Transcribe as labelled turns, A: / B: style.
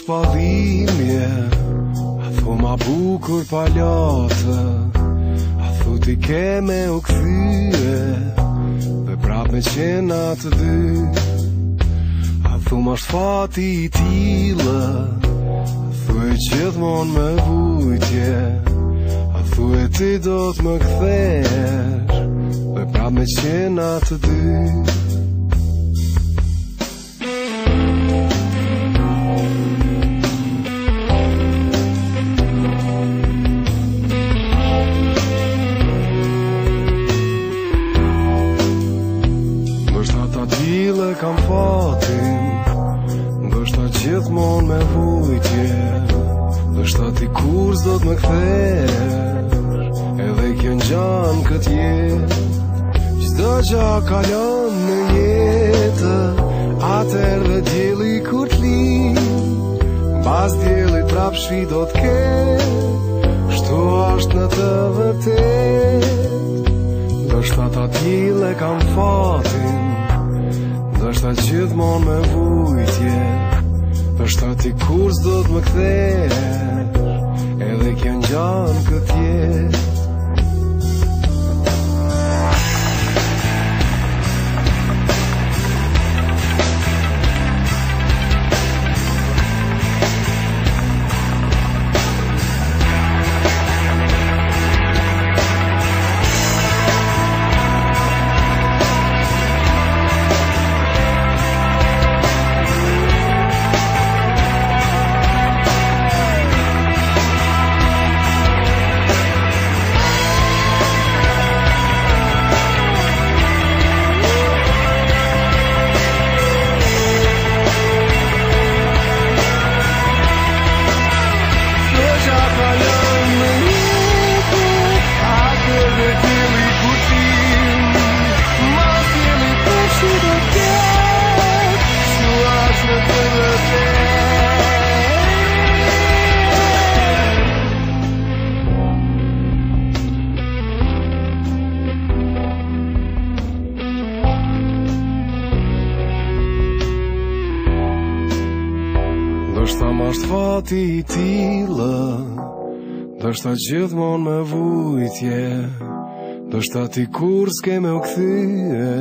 A: pa dhimbje, a thu ma bukur pa latë, a thu ti ke me u kthye, dhe prap me qena të dy. A thu ma shfati i tillë, a thu e gjithmon me vujtje, a thu e ti do t'më kthesh, dhe prap me qena të dy. Tile kam fatin, ndoshta gjithmon me vujtje, ndoshta ti kur s'do t'më kthesh, edhe kjo ngjan këtë jetë. Çdo gjë kalon në jetë, atëherë dhe dielli kur t'lin, mbas diellit prap shi do t'ketë, kështu është në të vërtetë. Ndoshta tile kam fatin, ndoshta gjithmon me vujtje, ndoshta ti kur s'do t'më kthesh, edhe kjo ngjan këtë jetë. Ndoshta ma shfati i tillë, ndoshta gjithmon me vujtje, ndoshta ti kur s'ke me u kthye,